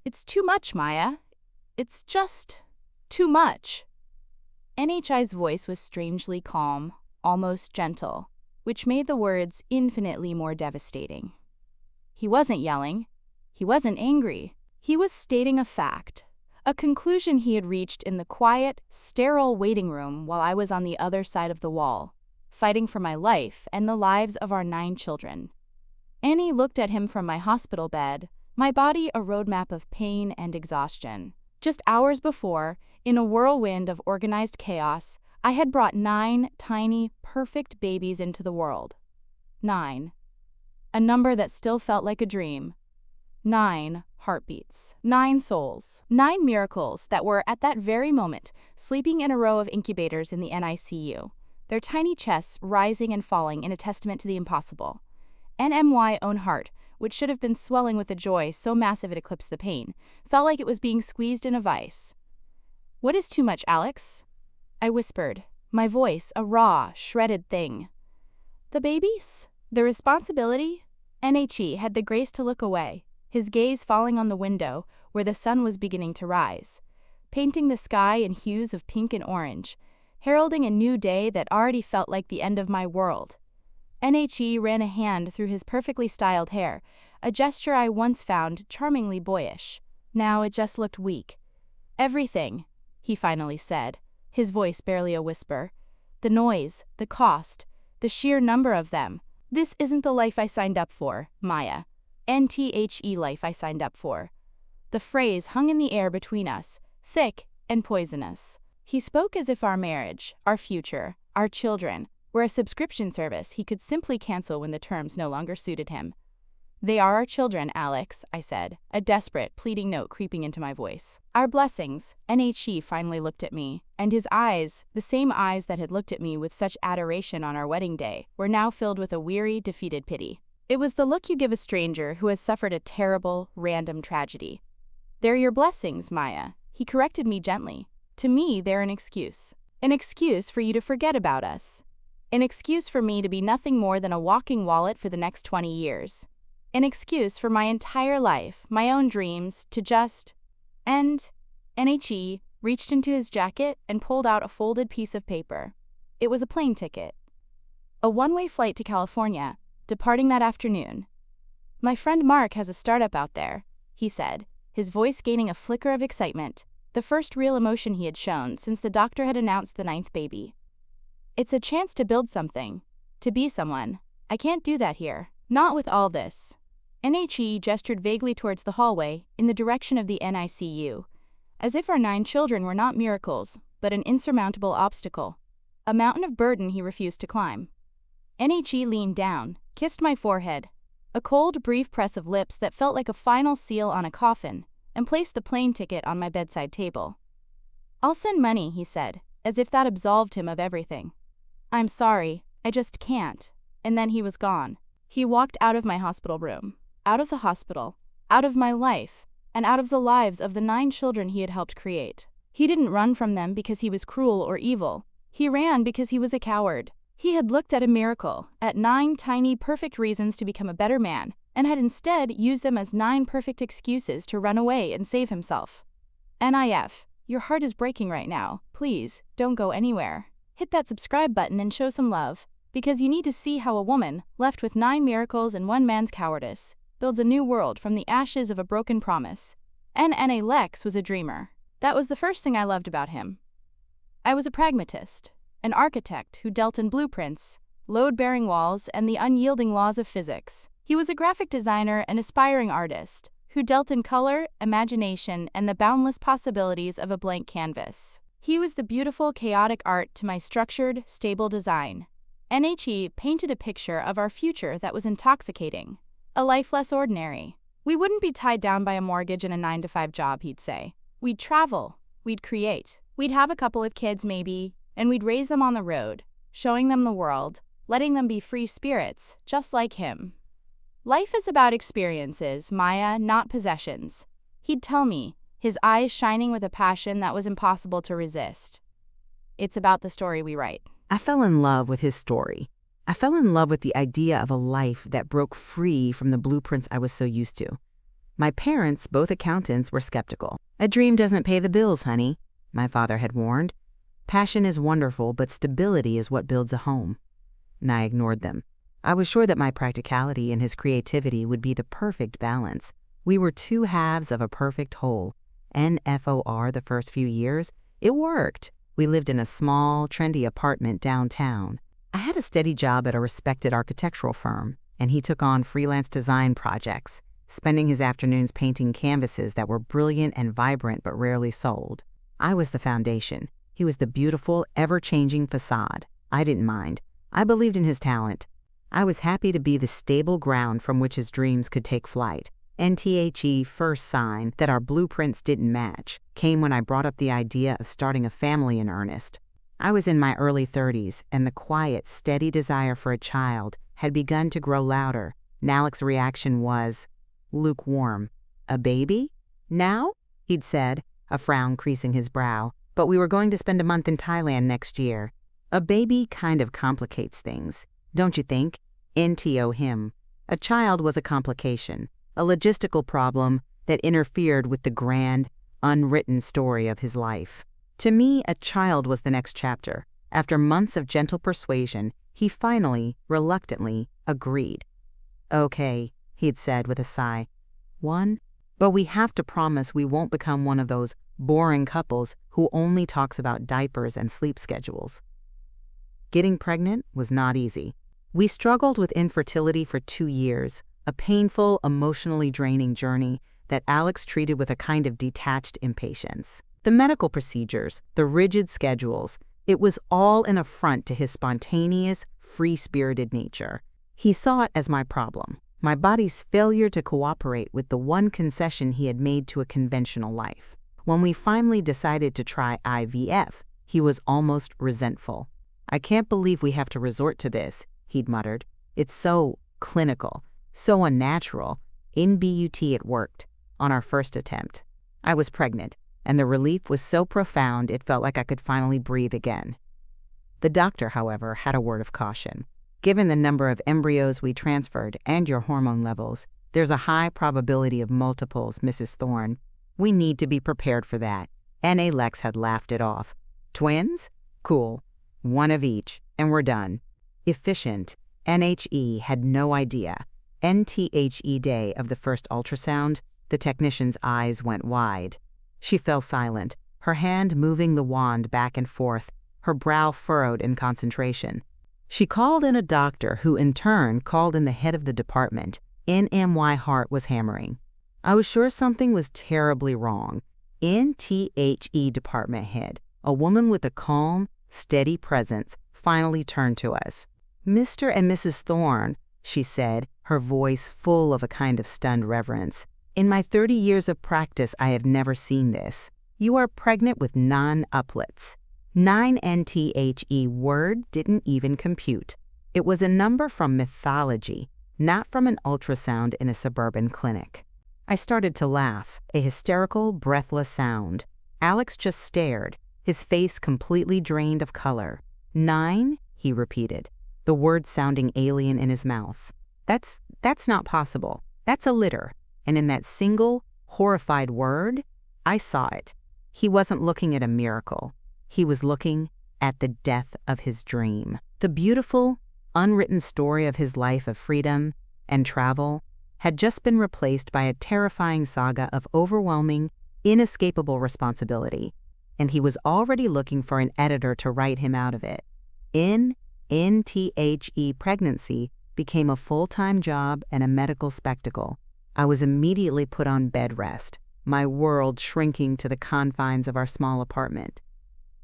It's too much, Maya. It's just too much. NHI's voice was strangely calm, almost gentle, which made the words infinitely more devastating. He wasn't yelling. He wasn't angry. He was stating a fact, a conclusion he had reached in the quiet, sterile waiting room while I was on the other side of the wall, fighting for my life and the lives of our 9 children. Annie looked at him from my hospital bed, my body a roadmap of pain and exhaustion. Just hours before, in a whirlwind of organized chaos, I had brought 9 tiny, perfect babies into the world. 9. A number that still felt like a dream. 9 heartbeats. 9 souls. 9 miracles that were, at that very moment, sleeping in a row of incubators in the NICU, their tiny chests rising and falling in a testament to the impossible. NMY's own heart, which should have been swelling with a joy so massive it eclipsed the pain, felt like it was being squeezed in a vice. "What is too much, Alex?" I whispered, my voice a raw, shredded thing. "The babies? The responsibility?" NHE had the grace to look away, his gaze falling on the window where the sun was beginning to rise, painting the sky in hues of pink and orange, heralding a new day that already felt like the end of my world. NHE ran a hand through his perfectly styled hair, a gesture I once found charmingly boyish. Now it just looked weak. "Everything," he finally said, his voice barely a whisper. "The noise, the cost, the sheer number of them. This isn't the life I signed up for, Maya. NTHE life I signed up for." The phrase hung in the air between us, thick and poisonous. He spoke as if our marriage, our future, our children, were a subscription service he could simply cancel when the terms no longer suited him. "They are our children, Alex," I said, a desperate, pleading note creeping into my voice. "Our blessings." NHE finally looked at me, and his eyes, the same eyes that had looked at me with such adoration on our wedding day, were now filled with a weary, defeated pity. It was the look you give a stranger who has suffered a terrible, random tragedy. "They're your blessings, Maya," he corrected me gently. "To me, they're an excuse. An excuse for you to forget about us. An excuse for me to be nothing more than a walking wallet for the next 20 years. An excuse for my entire life, my own dreams, to just end." NHE reached into his jacket and pulled out a folded piece of paper. It was a plane ticket. A one-way flight to California, departing that afternoon. "My friend Mark has a startup out there," he said, his voice gaining a flicker of excitement, the first real emotion he had shown since the doctor had announced the 9th baby. "It's a chance to build something, to be someone. I can't do that here. Not with all this." NHE gestured vaguely towards the hallway, in the direction of the NICU, as if our 9 children were not miracles, but an insurmountable obstacle, a mountain of burden he refused to climb. NHE leaned down, kissed my forehead, a cold, brief press of lips that felt like a final seal on a coffin, and placed the plane ticket on my bedside table. "I'll send money," he said, as if that absolved him of everything. "I'm sorry, I just can't." And then he was gone. He walked out of my hospital room, out of the hospital, out of my life, and out of the lives of the 9 children he had helped create. He didn't run from them because he was cruel or evil. He ran because he was a coward. He had looked at a miracle, at 9 tiny, perfect reasons to become a better man, and had instead used them as 9 perfect excuses to run away and save himself. NIF, your heart is breaking right now. Please, don't go anywhere. Hit that subscribe button and show some love, because you need to see how a woman, left with 9 miracles and 1 man's cowardice, builds a new world from the ashes of a broken promise. NNA Lex was a dreamer. That was the first thing I loved about him. I was a pragmatist, an architect who dealt in blueprints, load-bearing walls, and the unyielding laws of physics. He was a graphic designer and aspiring artist who dealt in color, imagination, and the boundless possibilities of a blank canvas. He was the beautiful, chaotic art to my structured, stable design. NHE painted a picture of our future that was intoxicating, a life less ordinary. We wouldn't be tied down by a mortgage and a 9-to-5 job, he'd say. We'd travel, we'd create, we'd have a couple of kids maybe, and we'd raise them on the road, showing them the world, letting them be free spirits, just like him. Life is about experiences, Maya, not possessions. He'd tell me, his eyes shining with a passion that was impossible to resist. It's about the story we write. I fell in love with his story. I fell in love with the idea of a life that broke free from the blueprints I was so used to. My parents, both accountants, were skeptical. "A dream doesn't pay the bills, honey," my father had warned. "Passion is wonderful, but stability is what builds a home." And I ignored them. I was sure that my practicality and his creativity would be the perfect balance. We were two halves of a perfect whole. NFOR the first few years, it worked. We lived in a small, trendy apartment downtown. I had a steady job at a respected architectural firm, and he took on freelance design projects, spending his afternoons painting canvases that were brilliant and vibrant but rarely sold. I was the foundation. He was the beautiful, ever-changing facade. I didn't mind. I believed in his talent. I was happy to be the stable ground from which his dreams could take flight. NTHE first sign that our blueprints didn't match came when I brought up the idea of starting a family in earnest. I was in my early 30s, and the quiet, steady desire for a child had begun to grow louder. Alec's reaction was lukewarm. "A baby? Now?" he'd said, a frown creasing his brow. "But we were going to spend a month in Thailand next year." A baby kind of complicates things, don't you think? NTO him. A child was a complication, a logistical problem that interfered with the grand, unwritten story of his life. To me, a child was the next chapter. After months of gentle persuasion, he finally, reluctantly, agreed. "Okay," he'd said with a sigh. "One? But we have to promise we won't become one of those boring couples who only talks about diapers and sleep schedules." Getting pregnant was not easy. We struggled with infertility for 2 years, a painful, emotionally draining journey that Alex treated with a kind of detached impatience. The medical procedures, the rigid schedules, it was all an affront to his spontaneous, free-spirited nature. He saw it as my problem, my body's failure to cooperate with the one concession he had made to a conventional life. When we finally decided to try IVF, he was almost resentful. "I can't believe we have to resort to this," he'd muttered. "It's so clinical, so unnatural." In BUT it worked, on our first attempt. I was pregnant, and the relief was so profound it felt like I could finally breathe again. The doctor, however, had a word of caution. "Given the number of embryos we transferred and your hormone levels, there's a high probability of multiples, Mrs. Thorne. We need to be prepared for that." Alex had laughed it off. "Twins? Cool. One of each, and we're done." Efficient. NHE had no idea. NTHE day of the first ultrasound, the technician's eyes went wide. She fell silent, her hand moving the wand back and forth, her brow furrowed in concentration. She called in a doctor who in turn called in the head of the department. NMY heart was hammering. I was sure something was terribly wrong. NTHE department head, a woman with a calm, steady presence, finally turned to us. "Mr. and Mrs. Thorne," she said, her voice full of a kind of stunned reverence. "In my 30 years of practice, I have never seen this. You are pregnant with 9 uplets." 9 NTHE word didn't even compute. It was a number from mythology, not from an ultrasound in a suburban clinic. I started to laugh, a hysterical, breathless sound. Alex just stared, his face completely drained of color. 9, he repeated, the word sounding alien in his mouth. That's not possible. That's a litter. And in that single, horrified word, I saw it. He wasn't looking at a miracle. He was looking at the death of his dream. The beautiful, unwritten story of his life of freedom and travel had just been replaced by a terrifying saga of overwhelming, inescapable responsibility. And he was already looking for an editor to write him out of it. NTHE pregnancy became a full-time job and a medical spectacle. I was immediately put on bed rest, my world shrinking to the confines of our small apartment.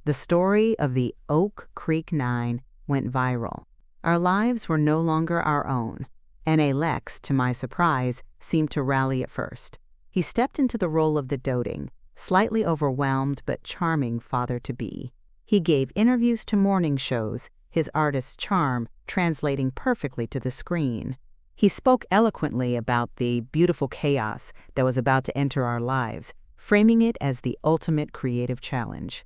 The story of the Oak Creek 9 went viral. Our lives were no longer our own, and Alex, to my surprise, seemed to rally at first. He stepped into the role of the doting, slightly overwhelmed but charming father-to-be. He gave interviews to morning shows, his artist's charm translating perfectly to the screen. He spoke eloquently about the beautiful chaos that was about to enter our lives, framing it as the ultimate creative challenge.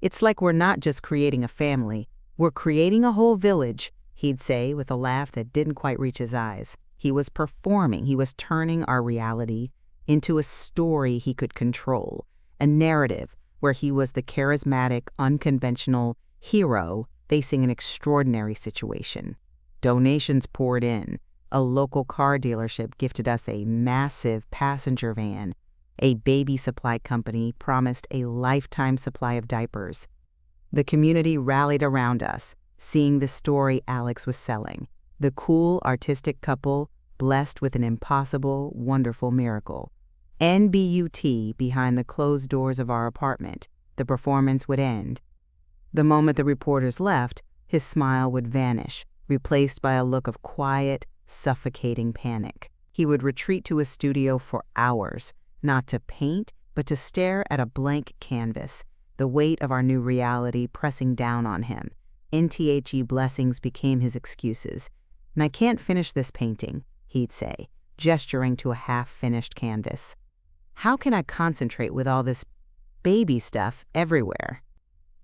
"It's like we're not just creating a family, we're creating a whole village," he'd say with a laugh that didn't quite reach his eyes. He was performing, he was turning our reality into a story he could control, a narrative where he was the charismatic, unconventional hero facing an extraordinary situation. Donations poured in. A local car dealership gifted us a massive passenger van. A baby supply company promised a lifetime supply of diapers. The community rallied around us, seeing the story Alex was selling. The cool, artistic couple blessed with an impossible, wonderful miracle. NBUT behind the closed doors of our apartment. The performance would end. The moment the reporters left, his smile would vanish, replaced by a look of quiet, suffocating panic. He would retreat to his studio for hours, not to paint, but to stare at a blank canvas, the weight of our new reality pressing down on him. NTHE blessings became his excuses. "And I can't finish this painting," he'd say, gesturing to a half-finished canvas. "How can I concentrate with all this baby stuff everywhere?"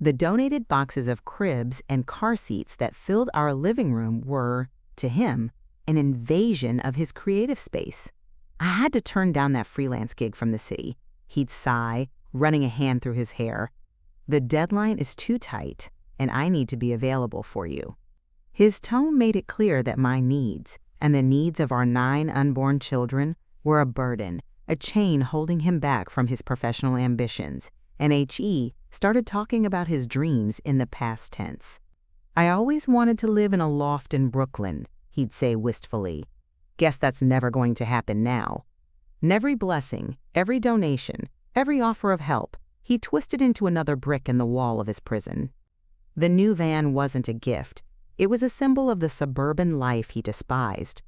The donated boxes of cribs and car seats that filled our living room were, to him, an invasion of his creative space. "I had to turn down that freelance gig from the city," he'd sigh, running a hand through his hair. "The deadline is too tight, and I need to be available for you." His tone made it clear that my needs, and the needs of our 9 unborn children, were a burden, a chain holding him back from his professional ambitions, and HE started talking about his dreams in the past tense. "I always wanted to live in a loft in Brooklyn," he'd say wistfully. "Guess that's never going to happen now." And every blessing, every donation, every offer of help, he twisted into another brick in the wall of his prison. The new van wasn't a gift. It was a symbol of the suburban life he despised.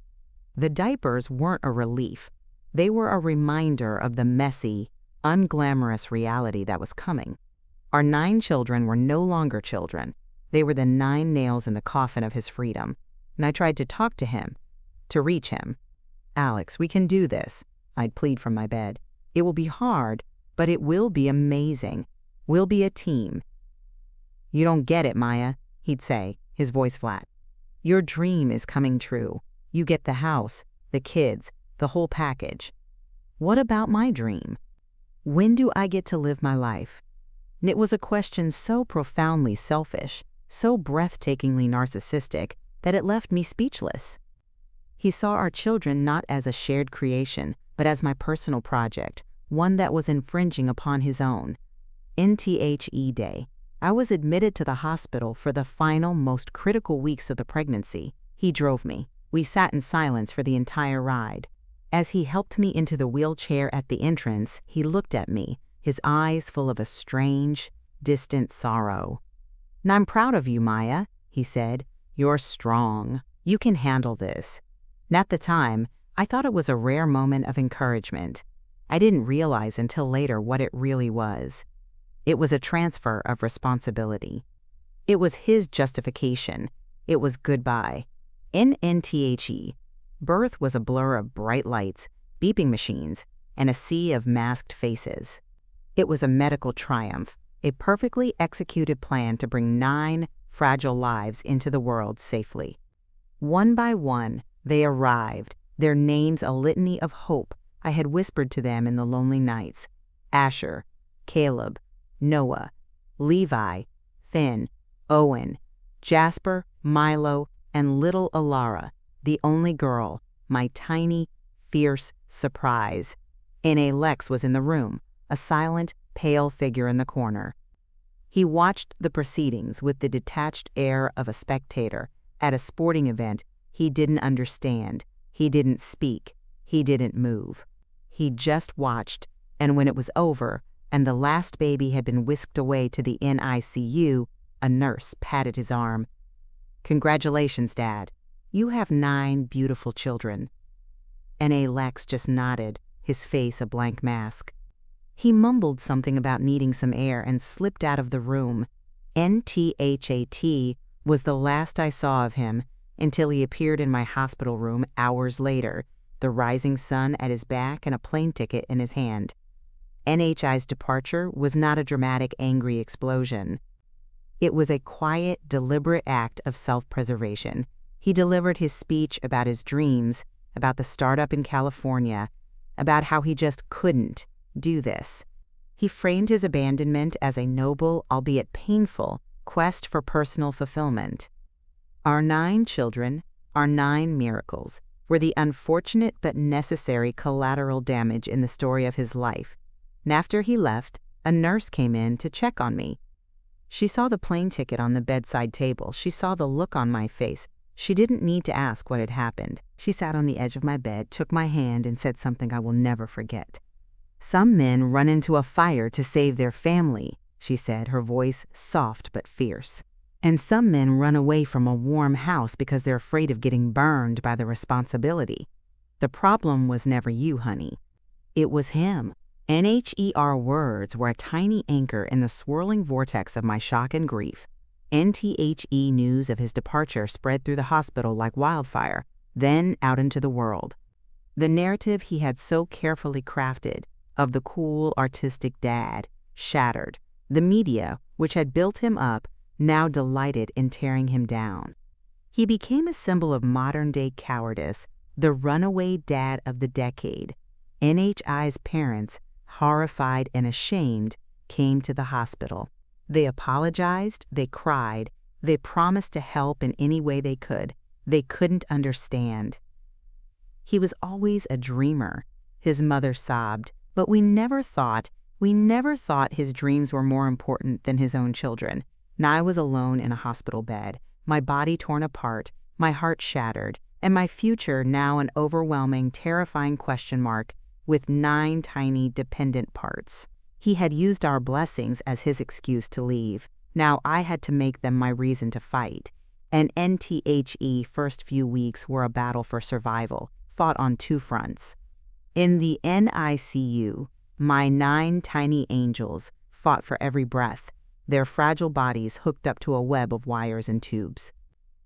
The diapers weren't a relief. They were a reminder of the messy, unglamorous reality that was coming. Our 9 children were no longer children. They were the 9 nails in the coffin of his freedom. And I tried to talk to him, to reach him. "Alex, we can do this," I'd plead from my bed. "It will be hard, but it will be amazing. We'll be a team." "You don't get it, Maya," he'd say, his voice flat. "Your dream is coming true. You get the house, the kids, the whole package. What about my dream? When do I get to live my life?" And it was a question so profoundly selfish, so breathtakingly narcissistic, that it left me speechless. He saw our children not as a shared creation, but as my personal project, one that was infringing upon his own. NTHE Day. I was admitted to the hospital for the final, most critical weeks of the pregnancy. He drove me. We sat in silence for the entire ride. As he helped me into the wheelchair at the entrance, he looked at me, his eyes full of a strange, distant sorrow. "And I'm proud of you, Maya," he said. "You're strong. You can handle this." And at the time, I thought it was a rare moment of encouragement. I didn't realize until later what it really was. It was a transfer of responsibility. It was his justification. It was goodbye. In NTHE, birth was a blur of bright lights, beeping machines, and a sea of masked faces. It was a medical triumph, a perfectly executed plan to bring 9 fragile lives into the world safely. One by one, they arrived, their names a litany of hope I had whispered to them in the lonely nights. Asher, Caleb, Noah, Levi, Finn, Owen, Jasper, Milo, and little Alara, the only girl, my tiny, fierce surprise. N.A. Lex was in the room, a silent, pale figure in the corner. He watched the proceedings with the detached air of a spectator at a sporting event he didn't understand. He didn't speak. He didn't move. He just watched, and when it was over and the last baby had been whisked away to the NICU, a nurse patted his arm. "Congratulations, Dad. You have 9 beautiful children." N.A. Lex just nodded, his face a blank mask. He mumbled something about needing some air and slipped out of the room. NTHAT was the last I saw of him until he appeared in my hospital room hours later, the rising sun at his back and a plane ticket in his hand. NHI's departure was not a dramatic, angry explosion. It was a quiet, deliberate act of self-preservation. He delivered his speech about his dreams, about the startup in California, about how he just couldn't do this. He framed his abandonment as a noble, albeit painful, quest for personal fulfillment. Our 9 children, our 9 miracles, were the unfortunate but necessary collateral damage in the story of his life. And after he left, a nurse came in to check on me. She saw the plane ticket on the bedside table. She saw the look on my face. She didn't need to ask what had happened. She sat on the edge of my bed, took my hand, and said something I will never forget. "Some men run into a fire to save their family," she said, her voice soft but fierce. "And some men run away from a warm house because they're afraid of getting burned by the responsibility. The problem was never you, honey. It was him." NHER words were a tiny anchor in the swirling vortex of my shock and grief. NTHE news of his departure spread through the hospital like wildfire, then out into the world. The narrative he had so carefully crafted of the cool, artistic dad shattered. The media, which had built him up, now delighted in tearing him down. He became a symbol of modern-day cowardice, the runaway dad of the decade. NHI's parents, horrified and ashamed, came to the hospital. They apologized, they cried, they promised to help in any way they could. They couldn't understand. "He was always a dreamer," his mother sobbed, "but we never thought his dreams were more important than his own children." And I was alone in a hospital bed, my body torn apart, my heart shattered, and my future now an overwhelming, terrifying question mark with 9 tiny dependent parts. He had used our blessings as his excuse to leave. Now I had to make them my reason to fight. And NTHE first few weeks were a battle for survival, fought on 2 fronts. In the NICU, my 9 tiny angels fought for every breath, their fragile bodies hooked up to a web of wires and tubes.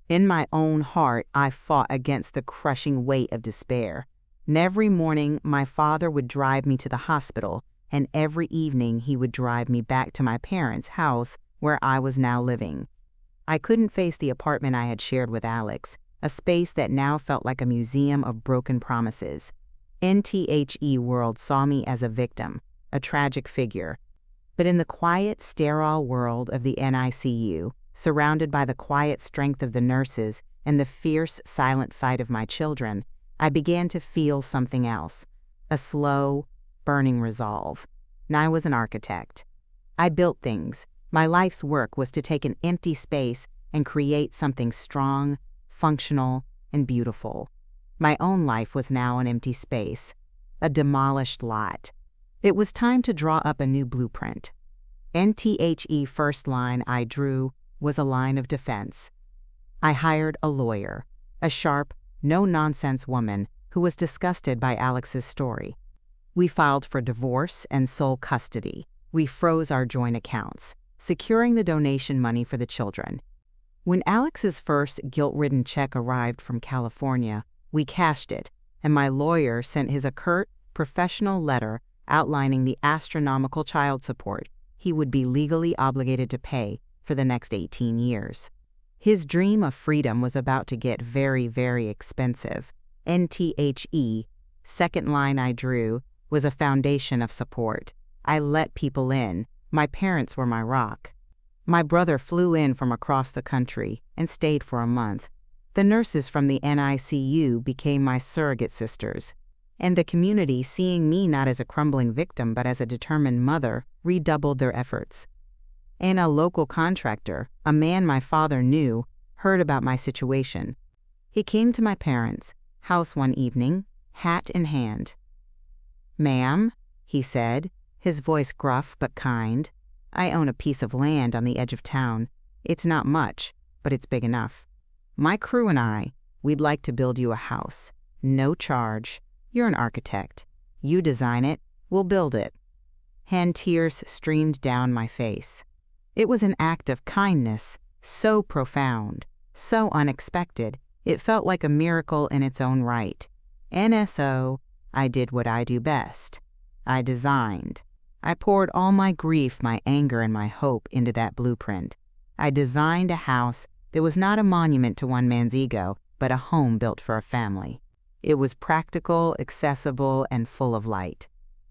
In my own heart, I fought against the crushing weight of despair. And every morning, my father would drive me to the hospital, and every evening he would drive me back to my parents' house where I was now living. I couldn't face the apartment I had shared with Alex, a space that now felt like a museum of broken promises. NTHE world saw me as a victim, a tragic figure. But in the quiet, sterile world of the NICU, surrounded by the quiet strength of the nurses and the fierce, silent fight of my children, I began to feel something else, a slow, burning resolve. And I was an architect. I built things. My life's work was to take an empty space and create something strong, functional, and beautiful. My own life was now an empty space, a demolished lot. It was time to draw up a new blueprint. NTHE first line I drew was a line of defense. I hired a lawyer, a sharp, no-nonsense woman who was disgusted by Alex's story. We filed for divorce and sole custody. We froze our joint accounts, securing the donation money for the children. When Alex's first guilt-ridden check arrived from California, we cashed it, and my lawyer sent his curt, professional letter outlining the astronomical child support he would be legally obligated to pay for the next 18 years. His dream of freedom was about to get very, very expensive. NTHE, second line I drew, was a foundation of support. I let people in. My parents were my rock. My brother flew in from across the country and stayed for a month. The nurses from the NICU became my surrogate sisters. And the community, seeing me not as a crumbling victim but as a determined mother, redoubled their efforts. And a local contractor, a man my father knew, heard about my situation. He came to my parents' house one evening, hat in hand. "Ma'am," he said, his voice gruff but kind, "I own a piece of land on the edge of town. It's not much, but it's big enough. My crew and we'd like to build you a house. No charge. You're an architect. You design it, we'll build it." And tears streamed down my face. It was an act of kindness, so profound, so unexpected, it felt like a miracle in its own right. NSO, I did what I do best. I designed. I poured all my grief, my anger, and my hope into that blueprint. I designed a house that was not a monument to one man's ego, but a home built for a family. It was practical, accessible, and full of light.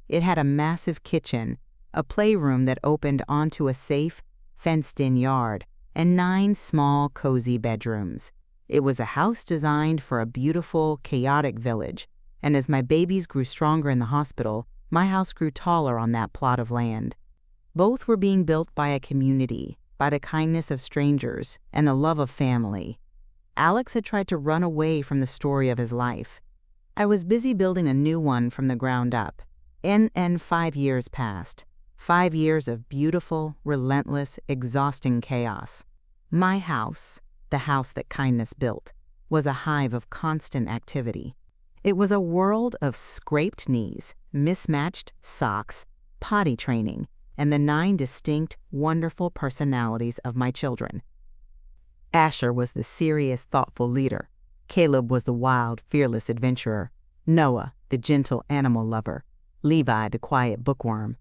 It had a massive kitchen, a playroom that opened onto a safe, fenced-in yard, and 9 small, cozy bedrooms. It was a house designed for a beautiful, chaotic village, and as my babies grew stronger in the hospital, my house grew taller on that plot of land. Both were being built by a community, by the kindness of strangers and the love of family. Alex had tried to run away from the story of his life. I was busy building a new one from the ground up, and 5 years passed. 5 years of beautiful, relentless, exhausting chaos. My house, the house that kindness built, was a hive of constant activity. It was a world of scraped knees, mismatched socks, potty training, and the 9 distinct, wonderful personalities of my children. Asher was the serious, thoughtful leader. Caleb was the wild, fearless adventurer. Noah, the gentle animal lover. Levi, the quiet bookworm.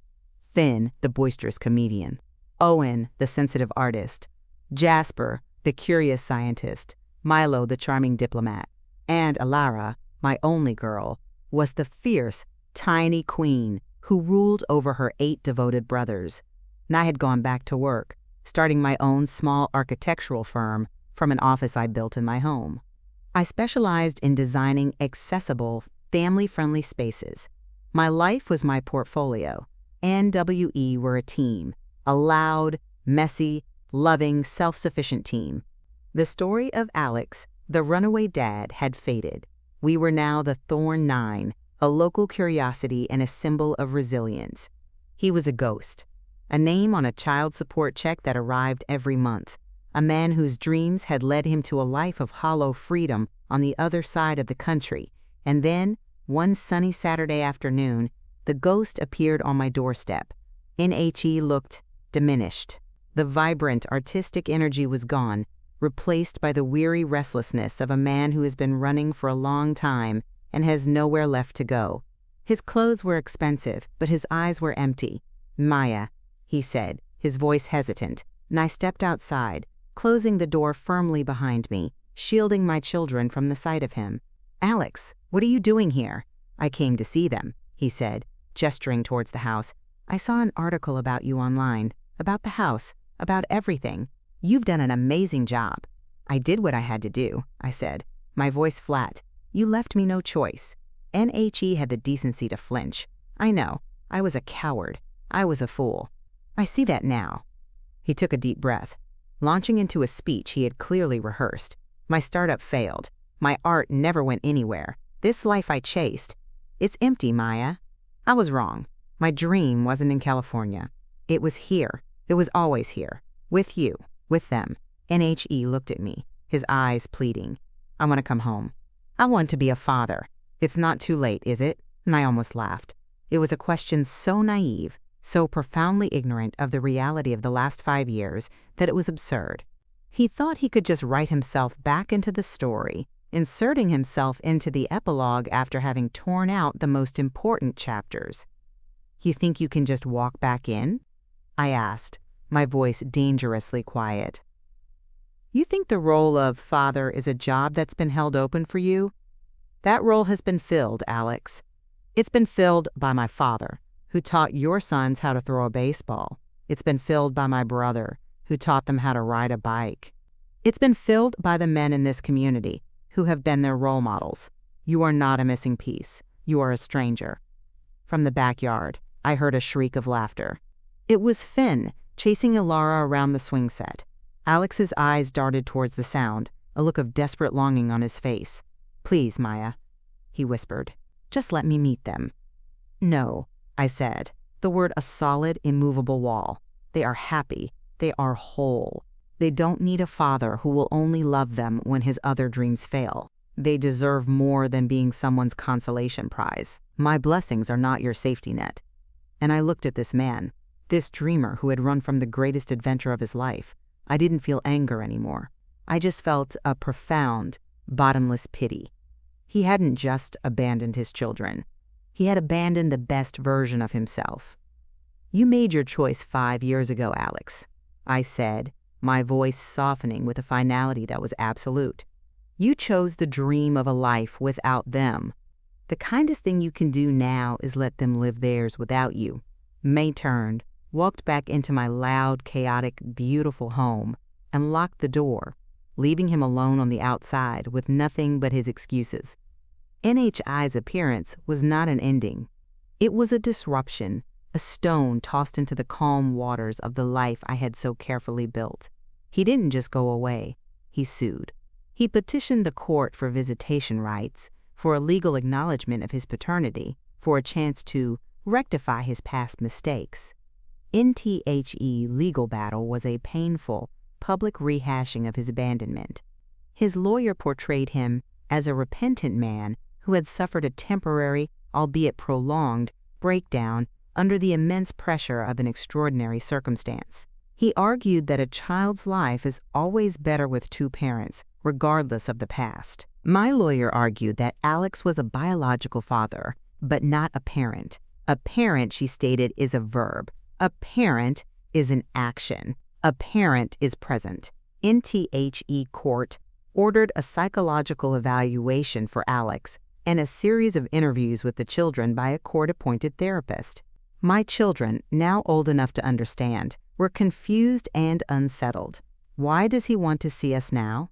Finn, the boisterous comedian. Owen, the sensitive artist. Jasper, the curious scientist. Milo, the charming diplomat. And Alara, my only girl, was the fierce, tiny queen who ruled over her 8 devoted brothers. And I had gone back to work, starting my own small architectural firm from an office I built in my home. I specialized in designing accessible, family-friendly spaces. My life was my portfolio. NWE were a team, a loud, messy, loving, self-sufficient team. The story of Alex, the runaway dad, had faded. We were now the Thorn 9, a local curiosity and a symbol of resilience. He was a ghost, a name on a child support check that arrived every month, a man whose dreams had led him to a life of hollow freedom on the other side of the country. And then, one sunny Saturday afternoon, the ghost appeared on my doorstep. NHE looked diminished. The vibrant, artistic energy was gone, replaced by the weary restlessness of a man who has been running for a long time and has nowhere left to go. His clothes were expensive, but his eyes were empty. "Maya," he said, his voice hesitant, and I stepped outside, closing the door firmly behind me, shielding my children from the sight of him. "Alex, what are you doing here?" "I came to see them," he said, gesturing towards the house. "I saw an article about you online, about the house, about everything. You've done an amazing job." "I did what I had to do," I said, my voice flat. "You left me no choice." NHE had the decency to flinch. "I know. I was a coward. I was a fool. I see that now." He took a deep breath, launching into a speech he had clearly rehearsed. "My startup failed. My art never went anywhere. This life I chased, it's empty, Maya. I was wrong. My dream wasn't in California. It was here. It was always here. With you. With them." NHE looked at me, his eyes pleading. "I want to come home. I want to be a father. It's not too late, is it?" And I almost laughed. It was a question so naive, so profoundly ignorant of the reality of the last 5 years that it was absurd. He thought he could just write himself back into the story, inserting himself into the epilogue after having torn out the most important chapters. "You think you can just walk back in?" I asked, my voice dangerously quiet. "You think the role of father is a job that's been held open for you? That role has been filled, Alex. It's been filled by my father, who taught your sons how to throw a baseball. It's been filled by my brother, who taught them how to ride a bike. It's been filled by the men in this community, who have been their role models. You are not a missing piece. You are a stranger." From the backyard, I heard a shriek of laughter. It was Finn, chasing Alara around the swing set. Alex's eyes darted towards the sound, a look of desperate longing on his face. "Please, Maya," he whispered. "Just let me meet them." "No," I said, the word a solid, immovable wall. "They are happy. They are whole. They don't need a father who will only love them when his other dreams fail. They deserve more than being someone's consolation prize. My blessings are not your safety net." And I looked at this man, this dreamer who had run from the greatest adventure of his life. I didn't feel anger anymore. I just felt a profound, bottomless pity. He hadn't just abandoned his children. He had abandoned the best version of himself. "You made your choice 5 years ago, Alex," I said, my voice softening with a finality that was absolute. You chose the dream of a life without them. The kindest thing you can do now is let them live theirs without you. May turned, walked back into my loud, chaotic, beautiful home, and locked the door, leaving him alone on the outside with nothing but his excuses. NHI's appearance was not an ending. It was a disruption, a stone tossed into the calm waters of the life I had so carefully built. He didn't just go away. He sued. He petitioned the court for visitation rights, for a legal acknowledgement of his paternity, for a chance to rectify his past mistakes. NTHE legal battle was a painful, public rehashing of his abandonment. His lawyer portrayed him as a repentant man who had suffered a temporary, albeit prolonged, breakdown under the immense pressure of an extraordinary circumstance. He argued that a child's life is always better with two parents, regardless of the past. My lawyer argued that Alex was a biological father, but not a parent. A parent, she stated, is a verb. A parent is an action. A parent is present. NTHE court ordered a psychological evaluation for Alex and a series of interviews with the children by a court-appointed therapist. My children, now old enough to understand, were confused and unsettled. Why does he want to see us now?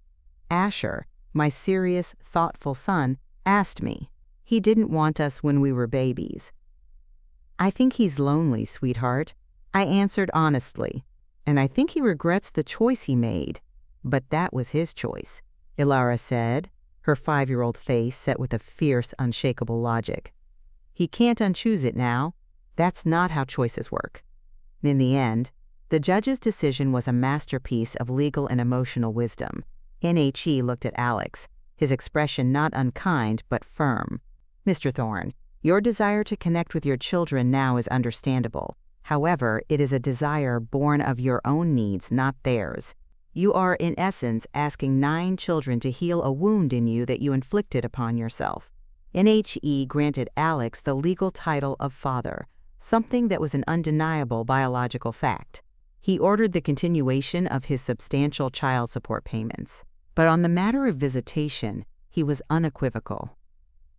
Asher, my serious, thoughtful son, asked me. He didn't want us when we were babies. I think he's lonely, sweetheart, I answered honestly, and I think he regrets the choice he made. But that was his choice, Ilara said, her 5-year-old face set with a fierce, unshakable logic. He can't unchoose it now. That's not how choices work. In the end, the judge's decision was a masterpiece of legal and emotional wisdom. NHE looked at Alex, his expression not unkind but firm. Mr. Thorne, your desire to connect with your children now is understandable. However, it is a desire born of your own needs, not theirs. You are, in essence, asking 9 children to heal a wound in you that you inflicted upon yourself. NHE granted Alex the legal title of father, something that was an undeniable biological fact. He ordered the continuation of his substantial child support payments. But on the matter of visitation, he was unequivocal.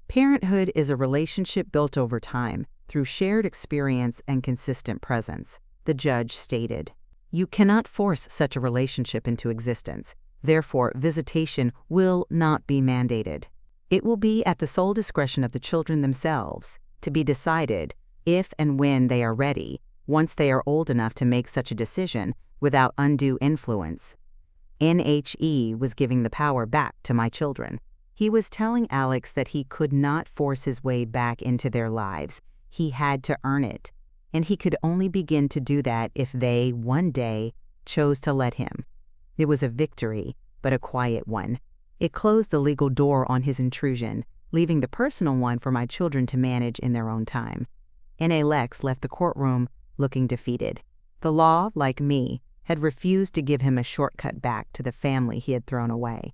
Parenthood is a relationship built over time through shared experience and consistent presence, the judge stated. You cannot force such a relationship into existence. Therefore, visitation will not be mandated. It will be at the sole discretion of the children themselves, to be decided if and when they are ready, once they are old enough to make such a decision without undue influence. NHE was giving the power back to my children. He was telling Alex that he could not force his way back into their lives. He had to earn it, and he could only begin to do that if they, one day, chose to let him. It was a victory, but a quiet one. It closed the legal door on his intrusion, leaving the personal one for my children to manage in their own time. Alex left the courtroom looking defeated. The law, like me, had refused to give him a shortcut back to the family he had thrown away.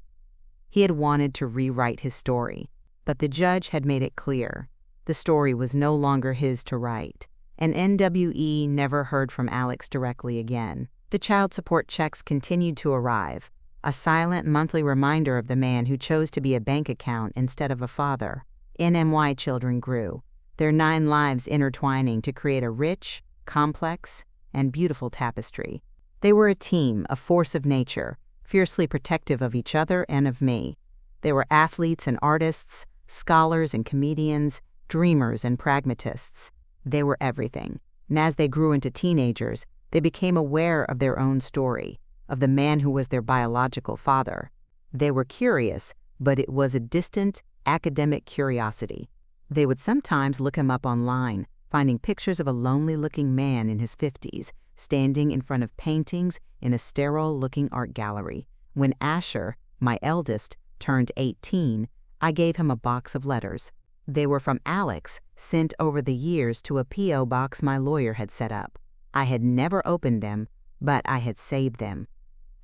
He had wanted to rewrite his story, but the judge had made it clear the story was no longer his to write, and NWE never heard from Alex directly again. The child support checks continued to arrive, a silent monthly reminder of the man who chose to be a bank account instead of a father. NMY children grew, their 9 lives intertwining to create a rich, complex, and beautiful tapestry. They were a team, a force of nature, fiercely protective of each other and of me. They were athletes and artists, scholars and comedians, dreamers and pragmatists. They were everything. And as they grew into teenagers, they became aware of their own story, of the man who was their biological father. They were curious, but it was a distant, academic curiosity. They would sometimes look him up online, finding pictures of a lonely-looking man in his 50s, standing in front of paintings in a sterile-looking art gallery. When Asher, my eldest, turned 18, I gave him a box of letters. They were from Alex, sent over the years to a P.O. box my lawyer had set up. I had never opened them, but I had saved them.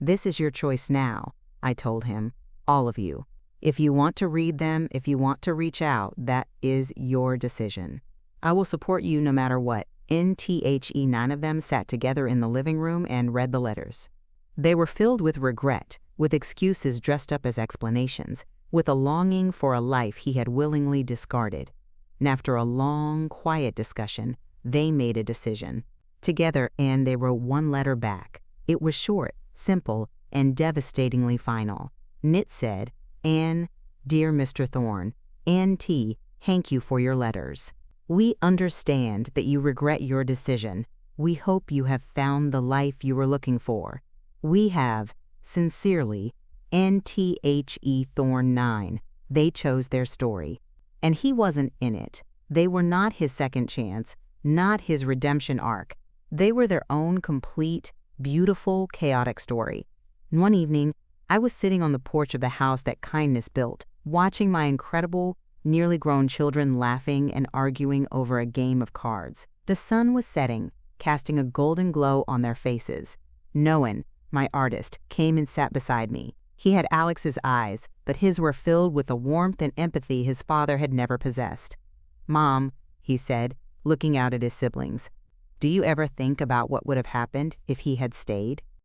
This is your choice now, I told him, all of you. If you want to read them, if you want to reach out, that is your decision. I will support you no matter what. NTHE 9 of them sat together in the living room and read the letters. They were filled with regret, with excuses dressed up as explanations, with a longing for a life he had willingly discarded. And after a long, quiet discussion, they made a decision. Together, and they wrote one letter back. It was short, simple, and devastatingly final. And it said, Anne, dear Mr. Thorne, Anne T., thank you for your letters. We understand that you regret your decision. We hope you have found the life you were looking for. We have, sincerely, N.T.H.E. Thorne 9. They chose their story. And he wasn't in it. They were not his second chance, not his redemption arc. They were their own complete, beautiful, chaotic story. And one evening, I was sitting on the porch of the house that kindness built, watching my incredible, nearly grown children laughing and arguing over a game of cards. The sun was setting, casting a golden glow on their faces. Noan, my artist, came and sat beside me. He had Alex's eyes, but his were filled with a warmth and empathy his father had never possessed. Mom, he said, looking out at his siblings, do you ever think about what would have happened if he had stayed?